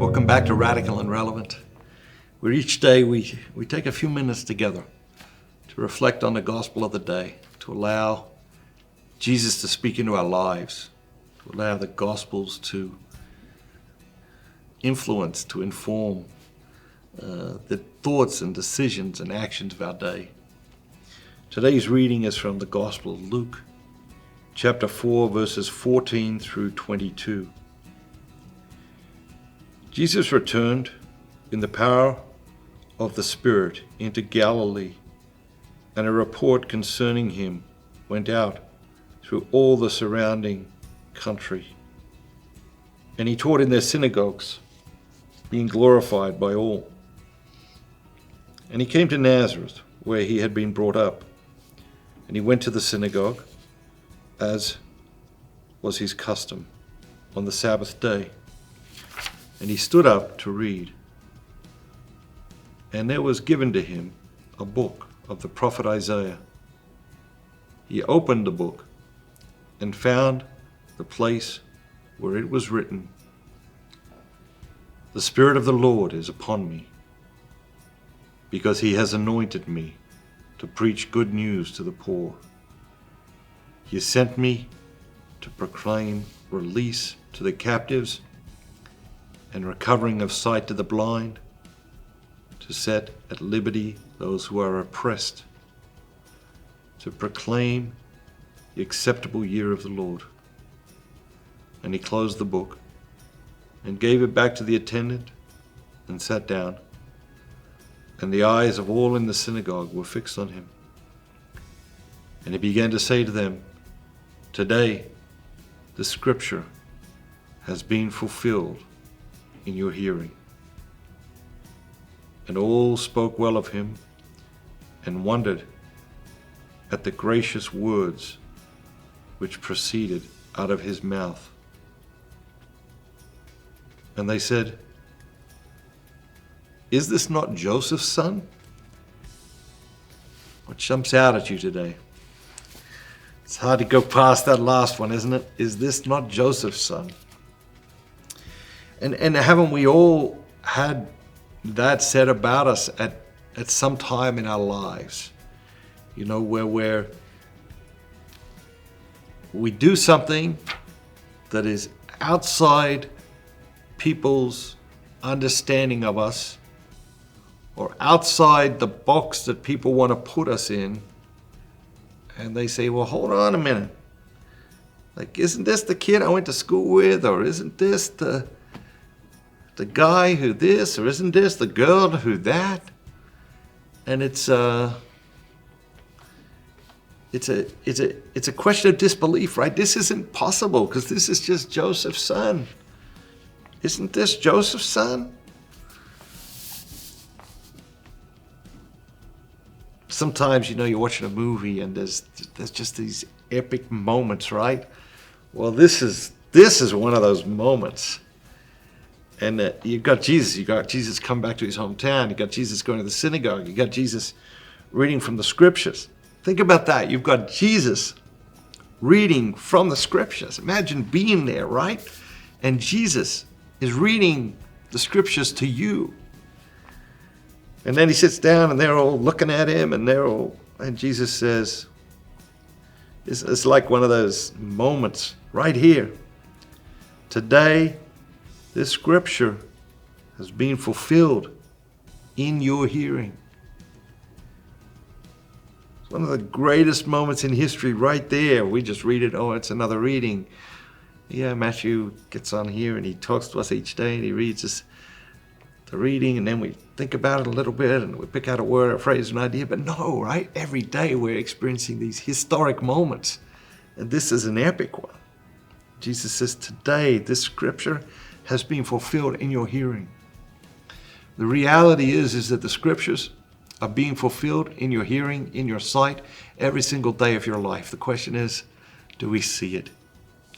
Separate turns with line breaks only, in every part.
Welcome back to Radical and Relevant, where each day we take a few minutes together to reflect on the gospel of the day, to allow Jesus to speak into our lives, to allow the gospels to influence, to inform the thoughts and decisions and actions of our day. Today's reading is from the Gospel of Luke, chapter 4, verses 14 through 22. Jesus returned in the power of the Spirit into Galilee, and a report concerning him went out through all the surrounding country. And he taught in their synagogues, being glorified by all. And he came to Nazareth, where he had been brought up. And he went to the synagogue, as was his custom, on the Sabbath day. And he stood up to read. And there was given to him a book of the prophet Isaiah. He opened the book and found the place where it was written, "The Spirit of the Lord is upon me, because he has anointed me to preach good news to the poor. He has sent me to proclaim release to the captives and recovering of sight to the blind, to set at liberty those who are oppressed, to proclaim the acceptable year of the Lord." And he closed the book and gave it back to the attendant and sat down. And the eyes of all in the synagogue were fixed on him. And he began to say to them, "Today the scripture has been fulfilled in your hearing." And all spoke well of him and wondered at the gracious words which proceeded out of his mouth. And they said, "Is this not Joseph's son?" What jumps out at you today? It's hard to go past that last one, isn't it? Is this not Joseph's son? And haven't we all had that said about us at some time in our lives? You know, where we do something that is outside people's understanding of us, or outside the box that people want to put us in, and they say, "Well, hold on a minute. Like, isn't this the kid I went to school with? Or isn't this the guy who this? Or isn't this the girl who that?" And it's a question of disbelief, right? This isn't possible because this is just Joseph's son. Isn't this Joseph's son? Sometimes, you know, you're watching a movie and there's just these epic moments, right? Well, this is one of those moments. And you've got Jesus. You got Jesus come back to his hometown. You got Jesus going to the synagogue. You got Jesus reading from the scriptures. Think about that. You've got Jesus reading from the scriptures. Imagine being there, right? And Jesus is reading the scriptures to you. And then he sits down and they're all looking at him and Jesus says, it's like one of those moments right here. "Today, this scripture has been fulfilled in your hearing." It's one of the greatest moments in history right there. We just read it, oh, it's another reading. Yeah, Matthew gets on here and he talks to us each day and he reads us the reading, and then we think about it a little bit and we pick out a word, a phrase, an idea. But no, right? Every day we're experiencing these historic moments. And this is an epic one. Jesus says, "Today, this scripture has been fulfilled in your hearing." The reality is that the scriptures are being fulfilled in your hearing, in your sight, every single day of your life. The question is, do we see it?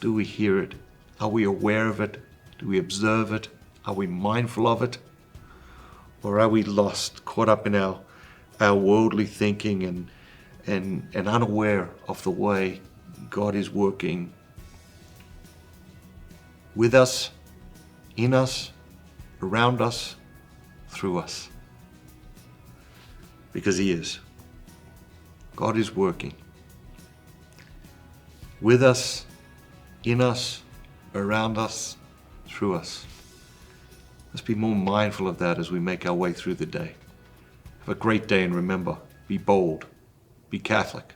Do we hear it? Are we aware of it? Do we observe it? Are we mindful of it? Or are we lost, caught up in our worldly thinking and unaware of the way God is working with us, in us, around us, through us. Because He is. God is working. With us, in us, around us, through us. Let's be more mindful of that as we make our way through the day. Have a great day, and remember, be bold, be Catholic.